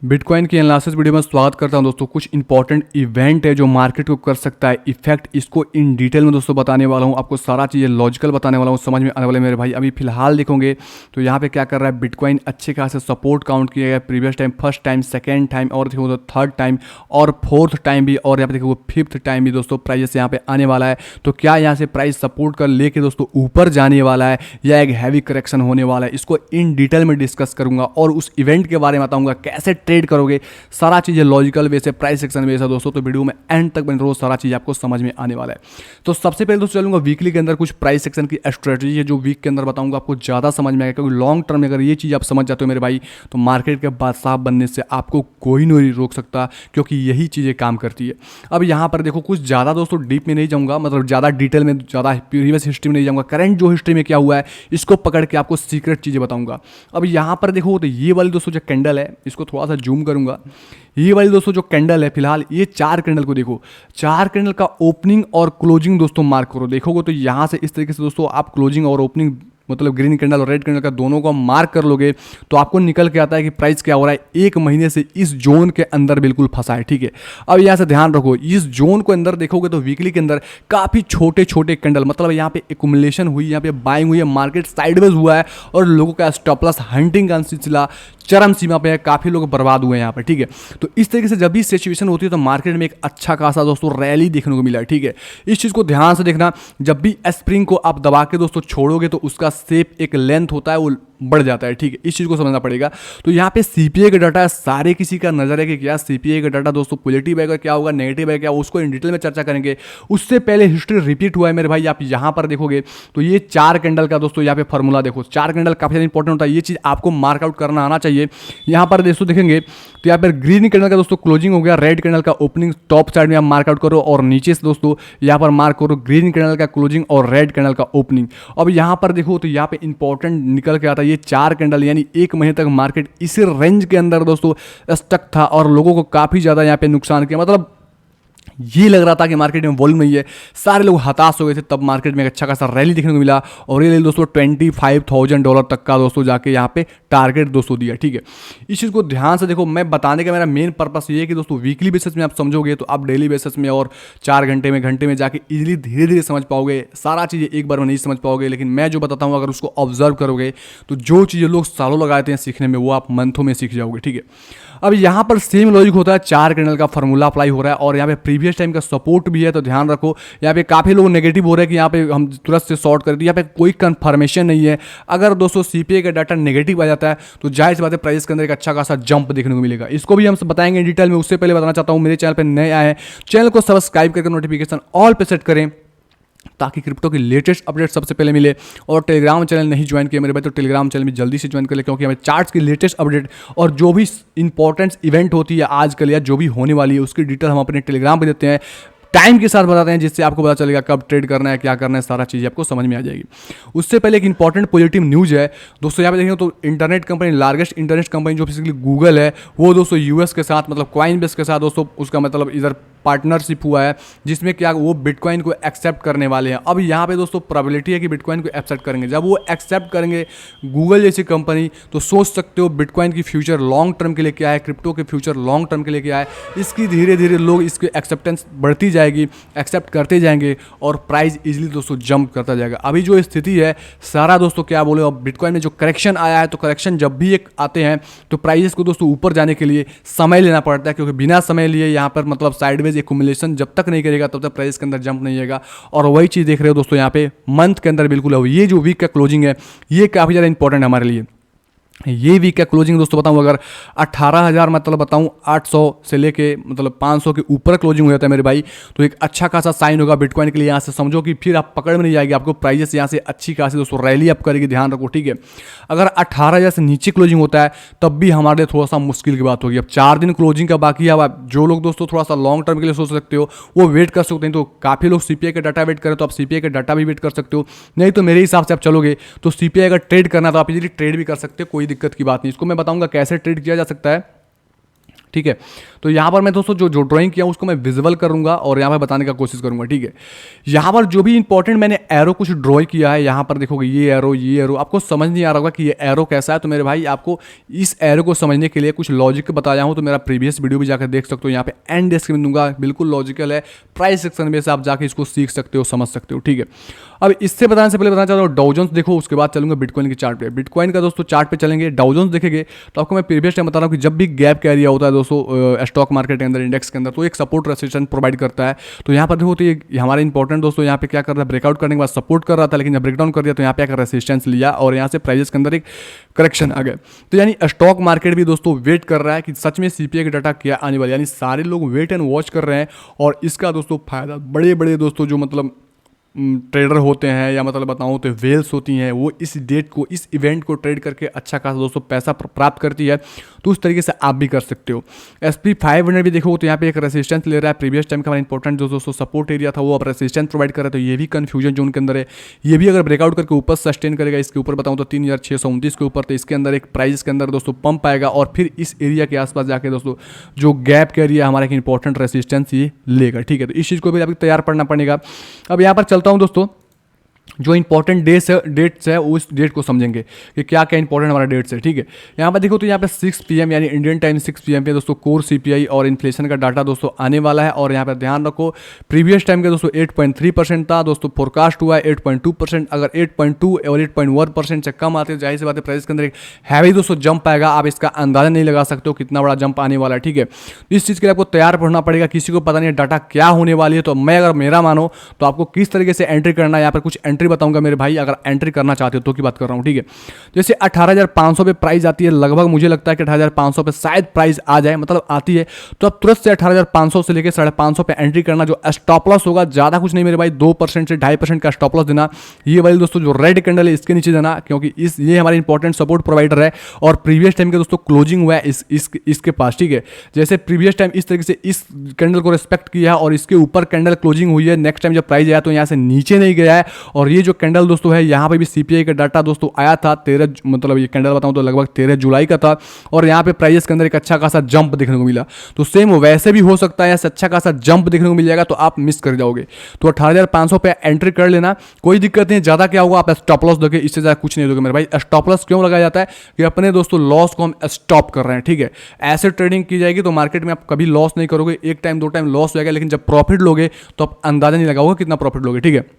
Bitcoin की analysis video में स्वागत करता हूं दोस्तों। कुछ इंपॉर्टेंट इवेंट है जो मार्केट को कर सकता है इफेक्ट, इसको इन डिटेल में दोस्तों बताने वाला हूं। आपको सारा चीज़ें लॉजिकल बताने वाला हूं, समझ में आने वाले मेरे भाई। अभी फिलहाल देखोगे तो यहाँ पे क्या कर रहा है, बिटकॉइन अच्छे खासे सपोर्ट काउंट किया गया previous time, first time, second time और देखो तो थर्ड टाइम और फोर्थ टाइम भी, और यहाँ पे देखो फिफ्थ टाइम भी दोस्तों प्राइस यहाँ पे आने वाला है। तो क्या यहाँ से प्राइस सपोर्ट कर लेके दोस्तों ऊपर जाने वाला है या एक हैवी करेक्शन होने वाला है, इसको इन डिटेल में डिस्कस करूंगा और उस इवेंट के बारे में बताऊंगा कैसे ट्रेड करोगे। सारा चीज़ें लॉजिकल वे से, प्राइस सेक्शन वे से दोस्तों, तो वीडियो में एंड तक बने रहो, सारा चीज़ आपको समझ में आने वाला है। तो सबसे पहले दोस्तों चलूंगा वीकली के अंदर कुछ प्राइस सेक्शन की स्ट्रेटजी है जो वीक के अंदर बताऊंगा, आपको ज़्यादा समझ में आएगा। क्योंकि लॉन्ग टर्म में अगर ये चीज़ आप समझ जाते हो मेरे भाई, तो मार्केट के बादशाह बनने से आपको कोई नहीं रोक सकता, क्योंकि यही चीज़ें काम करती है। अब यहाँ पर देखो कुछ ज़्यादा दोस्तों डीप में नहीं जाऊँगा, मतलब ज़्यादा डिटेल में, ज़्यादा प्रीवियस हिस्ट्री में नहीं जाऊँगा। करंट जो हिस्ट्री में क्या हुआ है इसको पकड़ के आपको सीक्रेट चीज़ें बताऊँगा। अब यहाँ पर देखो तो ये वाली दोस्तों जो कैंडल है, इसको थोड़ा सा जूम करूँगा। ये वाली दोस्तों जो कैंडल है, फिलहाल ये चार कैंडल को देखो, चार कैंडल का ओपनिंग और क्लोजिंग दोस्तों मार्क करो। देखोगे तो यहाँ से इस तरीके से दोस्तों आप क्लोजिंग और ओपनिंग, मतलब ग्रीन कैंडल और रेड कैंडल का दोनों को मार्क कर लोगे तो आपको निकल के आता है कि प्राइस क्या हो रहा है, एक महीने से इस जोन के अंदर बिल्कुल फंसा है। ठीक है, अब यहाँ से ध्यान रखो, इस जोन को अंदर देखोगे तो वीकली के अंदर काफ़ी छोटे छोटे कैंडल, मतलब यहाँ पे एक्यूमुलेशन हुई, यहाँ पे बाइंग हुई है, मार्केट साइडवेज हुआ है और लोगों का स्टॉप लॉस हंटिंग का सिलसिला चरम सीमा पे है, काफ़ी लोग बर्बाद हुए हैं यहाँ पर। ठीक है, तो इस तरीके से जब भी सिचुएशन होती है तो मार्केट में एक अच्छा खासा दोस्तों रैली देखने को मिला है। ठीक है, इस चीज़ को ध्यान से देखना, जब भी स्प्रिंग को आप दबा के दोस्तों छोड़ोगे तो उसका शेप, एक लेंथ होता है, वो बढ़ जाता है। ठीक है, इस चीज़ को समझना पड़ेगा। तो यहाँ पे सीपीआई का डाटा सारे किसी का नजर है कि क्या सीपीआई का डाटा दोस्तों पॉजिटिव है, क्या होगा, नेगेटिव है क्या, उसको इन डिटेल में चर्चा करेंगे। उससे पहले हिस्ट्री रिपीट हुआ है मेरे भाई। आप यहाँ पर देखोगे तो ये चार कैंडल का दोस्तों यहाँ पे फॉर्मूला देखो, चार कैंडल काफ़ी ज़्यादा इंपॉर्टेंट होता है, ये चीज़ आपको मार्कआउट करना आना चाहिए। यहाँ पर दोस्तों देखेंगे तो यहाँ पर ग्रीन कैंडल का दोस्तों क्लोजिंग हो गया, रेड कैंडल का ओपनिंग टॉप साइड में आप मार्कआउट करो और नीचे से दोस्तों यहाँ पर मार्क करो ग्रीन कैंडल का क्लोजिंग और रेड कैंडल का ओपनिंग। अब यहाँ पर देखो तो यहाँ पे इंपॉर्टेंट निकल के आता है, ये चार कैंडल यानी एक महीने तक मार्केट इसी रेंज के अंदर दोस्तों स्टक था और लोगों को काफ़ी ज़्यादा यहाँ पे नुकसान किया। मतलब ये लग रहा था कि मार्केट में वॉल्यूम नहीं है, सारे लोग हताश हो गए थे। तब मार्केट में एक अच्छा खासा रैली देखने को मिला और ये रैली दोस्तों $25,000 तक का दोस्तों जाके यहाँ पे टारगेट दोस्तों दिया। ठीक है, इस चीज़ को ध्यान से देखो। मैं बताने का मेरा मेन पर्पस ये है कि दोस्तों वीकली बेसिस में आप समझोगे तो आप डेली बेसिस में और 4 घंटे में जाके इजीली धीरे धीरे समझ पाओगे। सारा चीज़ें एक बार में नहीं समझ पाओगे, लेकिन मैं जो बताता हूँ अगर उसको ऑब्जर्व करोगे तो जो चीज़ें लोग सालों लगाते हैं सीखने में, वो आप मंथों में सीख जाओगे। ठीक है, अब यहाँ पर सेम लॉजिक होता है, चार कैंडल का फॉर्मूला अप्लाई हो रहा है और यहाँ पे प्रीवियस टाइम का सपोर्ट भी है। तो ध्यान रखो, यहाँ पे काफ़ी लोग नेगेटिव हो रहे हैं कि यहाँ पे हम तुरंत से शॉर्ट कर दिए, यहाँ पे कोई कंफर्मेशन नहीं है। अगर दोस्तों सीपीआई का डाटा नेगेटिव आ जाता है तो जाहिर सी बात है प्राइस के अंदर एक अच्छा खासा जंप देखने को मिलेगा। इसको भी हम बताएंगे डिटेल में। उससे पहले बताना चाहता हूँ, मेरे चैनल पर नए आए हैं, चैनल को सब्सक्राइब करके नोटिफिकेशन ऑल पे सेट करें ताकि क्रिप्टो की लेटेस्ट अपडेट सबसे पहले मिले। और टेलीग्राम चैनल नहीं ज्वाइन किया मेरे भाई तो टेलीग्राम चैनल में जल्दी से ज्वाइन कर ले, क्योंकि हमें चार्ट्स की लेटेस्ट अपडेट और जो भी इंपॉर्टेंट इवेंट होती है आजकल या जो भी होने वाली है उसकी डिटेल हम अपने टेलीग्राम पे देते हैं, टाइम के साथ बताते हैं, जिससे आपको पता चलेगा कब ट्रेड करना है, क्या करना है, सारा चीज़ आपको समझ में आ जाएगी। उससे पहले एक इंपॉर्टेंट पॉजिटिव न्यूज़ है दोस्तों। यहाँ पे देखेंगे तो internet company, largest internet company जो बेसिकली गूगल है, वो दोस्तों यूएस के साथ, मतलब कॉइनबेस के साथ दोस्तों उसका मतलब इधर पार्टनरशिप हुआ है, जिसमें क्या वो बिटकॉइन को एक्सेप्ट करने वाले हैं। अब यहाँ पे दोस्तों प्रोबेबिलिटी है कि बिटकॉइन को एक्सेप्ट करेंगे। जब वो एक्सेप्ट करेंगे गूगल जैसी कंपनी, तो सोच सकते हो बिटकॉइन की फ्यूचर लॉन्ग टर्म के लिए क्या है, क्रिप्टो के फ्यूचर लॉन्ग टर्म के लिए क्या है। इसकी धीरे धीरे लोग इसकी एक्सेप्टेंस बढ़ती जाएगी, एक्सेप्ट करते जाएंगे और प्राइस इजीली दोस्तों जंप करता जाएगा। अभी जो स्थिति है सारा दोस्तों क्या बोले, अब बिटकॉइन में जो करेक्शन आया है, तो करेक्शन जब भी एक आते हैं तो प्राइस को दोस्तों ऊपर जाने के लिए समय लेना पड़ता है, क्योंकि बिना समय लिए यहाँ पर मतलब साइडवेज एक्यूमुलेशन जब तक नहीं करेगा तब तक प्राइस के अंदर जंप नहीं आएगा। और वही चीज़ देख रहे हो दोस्तों यहाँ पे मंथ के अंदर बिल्कुल है। ये जो वीक का क्लोजिंग है ये काफ़ी ज़्यादा इंपॉर्टेंट है हमारे लिए। ये वीक का क्लोजिंग दोस्तों बताऊं, अगर 18,000 मतलब बताऊं 800 से लेके मतलब 500 के ऊपर क्लोजिंग हो जाता है मेरे भाई, तो एक अच्छा खासा साइन होगा बिटकॉइन के लिए। यहाँ से समझो कि फिर आप पकड़ में नहीं जाएगी, आपको प्राइजेस यहाँ से अच्छी खासी दोस्तों रैली अप करेगी, ध्यान रखो। ठीक है, अगर 18,000 से नीचे क्लोजिंग होता है तब भी हमारे लिए थोड़ा सा मुश्किल की बात होगी। अब 4 दिन क्लोजिंग का बाकी है। अब जो लोग दोस्तों थोड़ा सा लॉन्ग टर्म के लिए सोच सकते हो वो वेट कर सकते हैं। तो काफ़ी लोग सीपीआई का डाटा वेट करें तो आप सीपीआई का डाटा भी वेट कर सकते हो, नहीं तो मेरे हिसाब से आप चलोगे तो सीपीआई का ट्रेड करना तो आप इजीली ट्रेड भी कर सकते हो, कोई दिक्कत की बात नहीं। इसको मैं बताऊंगा कैसे ट्रेड किया जा सकता है। ठीक है। तो यहाँ पर मैं दोस्तों जो ड्राइंग किया उसको मैं विजुअल करूँगा और यहाँ पर बताने का कोशिश करूँगा, ठीक है। यहाँ पर जो भी इंपॉर्टेंट मैंने एरो कुछ ड्रॉ किया है, यहाँ पर देखोगे ये एरो आपको समझ नहीं आ रहा होगा कि ये एरो कैसा है। तो मेरे भाई आपको इस एरो को समझने के लिए कुछ लॉजिक बताया हूँ, तो मेरा प्रीवियस वीडियो भी जाकर देख सकते हो, यहाँ पे एंड डिस्क्रिप्शन दूंगा, बिल्कुल लॉजिकल है। प्राइस सेक्शन में से आप जाके इसको सीख सकते हो, समझ सकते हो, ठीक है। अब इससे बताने से पहले बताना चाहता हूँ डाउ जोन्स देखो, उसके बाद चलूंगा बिटकॉइन की चार्ट पे। बिटकॉइन का दोस्तों चार्ट पे चलेंगे, डाउ जोन्स देखेंगे तो आपको मैं प्रीवियस टाइम बता रहा हूँ कि जब भी गैप का एरिया होता है दोस्तों स्टॉक मार्केट के अंदर, इंडेक्स के अंदर, तो एक सपोर्ट रेजिस्टेंस प्रोवाइड करता है। तो यहाँ पर देखो तो ये हमारा इंपॉर्टेंट दोस्तों यहाँ पे क्या कर रहा है, ब्रेकआउट करने के बाद सपोर्ट कर रहा था, लेकिन जब ब्रेकडाउन कर दिया तो यहाँ पे आकर रेजिस्टेंस लिया और यहाँ से प्राइसेस के अंदर एक करेक्शन आ गया। तो यानी स्टॉक मार्केट भी दोस्तों वेट कर रहा है कि सच में सीपीआई का डाटा क्या आने वाला है, यानी सारे लोग वेट एंड वॉच कर रहे हैं। और इसका दोस्तों फायदा बड़े बड़े दोस्तों जो मतलब ट्रेडर होते हैं या मतलब बताऊँ तो वेल्स होती हैं, वो इस डेट को, इस इवेंट को ट्रेड करके अच्छा खासा दोस्तों पैसा प्राप्त करती है। तो उस तरीके से आप भी कर सकते हो। SP 500 भी देखो तो यहाँ पे एक रेजिस्टेंस ले रहा है। प्रीवियस टाइम का हमारा इंपॉर्टेंट जो दोस्तों सपोर्ट एरिया था वो अब रेजिस्टेंस प्रोवाइड कर रहा है। तो ये भी कन्फ्यूजन जोन के अंदर है। ये भी अगर ब्रेकआउट करके ऊपर सस्टेन करेगा, इसके ऊपर बताऊँ तो 3629 के ऊपर, तो इसके अंदर एक प्राइस के अंदर दोस्तों पंप आएगा और फिर इस एरिया के आसपास जाके दोस्तों जो गैप का एरिया हमारा एक इंपॉर्टेंट रेजिस्टेंस ये लेगा, ठीक है। तो इस चीज़ को भी अभी तैयार पड़ना पड़ेगा। अब यहाँ पर चलता हूँ दोस्तों, जो इंपॉर्टेंट डेट्स है उस डेट को समझेंगे कि क्या क्या इंपॉर्टेंट हमारा डेट्स है, ठीक है। यहाँ पर देखो तो यहाँ पे 6 PM यानी इंडियन टाइम 6 PM पे दोस्तों कोर CPI और इन्फ्लेशन का डाटा दोस्तों आने वाला है। और यहाँ पर ध्यान रखो प्रीवियस टाइम के दोस्तों 8.3% था दोस्तों, फोरकास्ट हुआ है 8.2%। अगर 8.2 और 8.1% से कम आते हैं, जाहिर सी बात है प्राइस के अंदर एक हैवी दोस्तों जंप आएगा। आप इसका अंदाजा नहीं लगा सकते हो कितना बड़ा जंप आने वाला है, ठीक है। इस चीज़ के लिए आपको तैयार पढ़ना पड़ेगा। किसी को पता नहीं है डाटा क्या होने वाली है, तो मैं अगर मेरा मानो तो आपको किस तरीके से एंट्री करना है, यहाँ पर कुछ एंट्री बताऊंगा मेरे भाई, अगर एंट्री करना चाहते हो तो की बात कर रहा हूं, ठीक है। जैसे 18,500 पे प्राइस आती है, लगभग मुझे लगता है कि 18,500 पे शायद प्राइस आ जाए, मतलब आती है, तो अब तुरंत से 18,500 से लेकर 550 पे एंट्री करना। जो स्टॉप लॉस होगा ज्यादा कुछ नहीं मेरे भाई, 2% से 2.5% का स्टॉप लॉस देना। ये वाली दोस्तों जो रेड कैंडल है इसके नीचे देना, क्योंकि ये हमारे इंपॉर्टेंट सपोर्ट प्रोवाइडर है और प्रीवियस टाइम के दोस्तों क्लोजिंग हुआ है इसके पास, ठीक है। जैसे प्रीवियस टाइम इस तरीके से इस कैंडल को रिस्पेक्ट किया और इसके ऊपर कैंडल क्लोजिंग हुई है। नेक्स्ट टाइम जब प्राइस आया तो यहाँ से नीचे नहीं गया है। और ये जो कैंडल दोस्तों है, यहाँ पे भी सीपीआई का डाटा दोस्तों आया था 13, मतलब ये कैंडल बताऊं तो लगभग 13 जुलाई का था। और यहाँ पे प्राइस के अंदर एक अच्छा खासा जंप देखने को मिला। तो सेम वैसे भी हो सकता है, यहाँ से अच्छा खासा जंप देखने को मिल जाएगा, तो आप मिस कर जाओगे। तो 18,500 पे एंट्री कर लेना, कोई दिक्कत नहीं। ज़्यादा क्या होगा, आप स्टॉप लॉस दोगे, इससे ज़्यादा कुछ नहीं दोगे मेरे भाई। स्टॉप लॉस क्यों लगाया जाता है कि अपने दोस्तों लॉस को हम स्टॉप कर रहे हैं, ठीक है। ऐसे ट्रेडिंग की जाएगी तो मार्केट में आप कभी लॉस नहीं करोगे। एक टाइम 2 टाइम लॉस हो जाएगा, लेकिन जब प्रॉफिट लोगे तो आप अंदाजा नहीं लगाओगे कितना प्रॉफिट लोगे, ठीक है।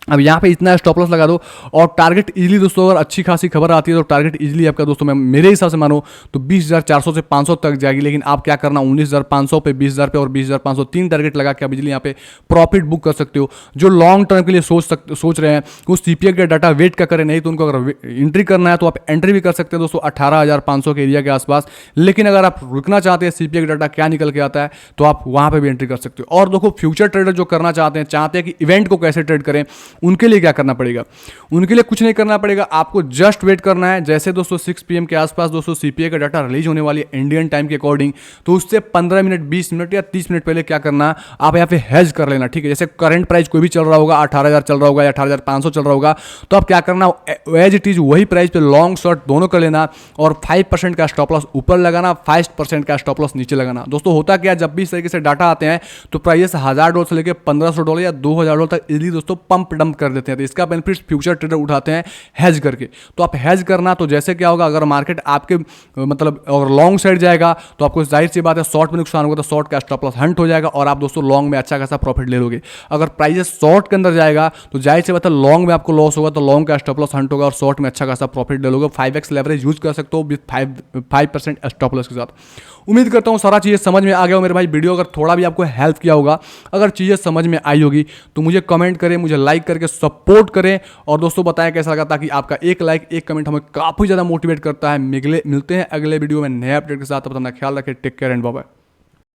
अब यहाँ पे इतना स्टॉप लॉस लगा दो और टारगेट इजीली दोस्तों, अगर अच्छी खासी खबर आती है तो टारगेट इजीली आपका दोस्तों, मैं मेरे हिसाब से मानो तो 20,400 से 500 तक जाएगी। लेकिन आप क्या करना, 19,500 पे, 20,000 पे और 20,500 3 टारगेट लगा के आप इजीली यहाँ पे प्रॉफिट बुक कर सकते हो। जो लॉन्ग टर्म के लिए सोच रहे हैं वो सीपीआई का डाटा वेट का करें, नहीं तो उनको अगर एंट्री करना है तो आप एंट्री भी कर सकते हैं दोस्तों 18,500 के एरिया के आसपास। लेकिन अगर आप रुकना चाहते हैं सीपीआई का डाटा क्या निकल के आता है, तो आप वहाँ पर भी एंट्री कर सकते हो। और देखो फ्यूचर ट्रेडर जो करना चाहते हैं कि इवेंट को कैसे ट्रेड करें, उनके लिए क्या करना पड़ेगा, उनके लिए कुछ नहीं करना पड़ेगा। आपको जस्ट वेट करना है। जैसे दोस्तों 6 PM के आसपास दोस्तों सीपीआई का डाटा रिलीज होने वाली है इंडियन टाइम के अकॉर्डिंग, तो उससे 15 मिनट, 20 मिनट या 30 मिनट पहले क्या करना, आप यहाँ पे हेज कर लेना, ठीक है। जैसे करंट प्राइस कोई भी चल रहा होगा, 18,000 चल रहा होगा या 18,500 चल रहा होगा, तो आप क्या करना, एज इट इज वही प्राइस पे लॉन्ग शॉर्ट दोनों कर लेना और 5% का स्टॉप लॉस ऊपर लगाना, 5% का स्टॉप लॉस नीचे लगाना। दोस्तों होता क्या, जब भी इस तरीके से डाटा आते हैं तो प्राइस $1,000 से लेकर $1,500 या $2,000 तक इजीली दोस्तों पंप डंप कर देते हैं। तो इसका बेनिफिट फ्यूचर ट्रेडर उठाते हैं हेज करके। तो आप हेज करना, तो जैसे क्या होगा, अगर मार्केट आपके मतलब अगर लॉन्ग साइड जाएगा तो आपको जाहिर सी बात है शॉर्ट में नुकसान होगा, तो शॉर्ट का स्टॉप लॉस हंट हो जाएगा और आप दोस्तों लॉन्ग में अच्छा खासा प्रॉफिट ले लोगे। अगर प्राइस शॉर्ट के अंदर जाएगा तो जाहिर सी बात है लॉन्ग में आपको लॉस होगा, तो लॉन्ग का स्टॉप लॉस हंट होगा और शॉर्ट में अच्छा खासा प्रॉफिट ले लोगे। 5x लेवरेज यूज कर सकते हो विद 5% स्टॉप लॉस के साथ। उम्मीद करता हूँ सारा चीज़ें समझ में आ गया हो मेरे भाई। वीडियो अगर थोड़ा भी आपको हेल्प किया होगा, अगर चीज़ें समझ में आई होगी तो मुझे कमेंट करें, मुझे लाइक करके सपोर्ट करें और दोस्तों बताएं कैसा लगा, ताकि आपका एक लाइक एक कमेंट हमें काफ़ी ज़्यादा मोटिवेट करता है। मिलते हैं अगले वीडियो में नए अपडेट के साथ। तब तक अपना ख्याल रखें, take care and bye bye.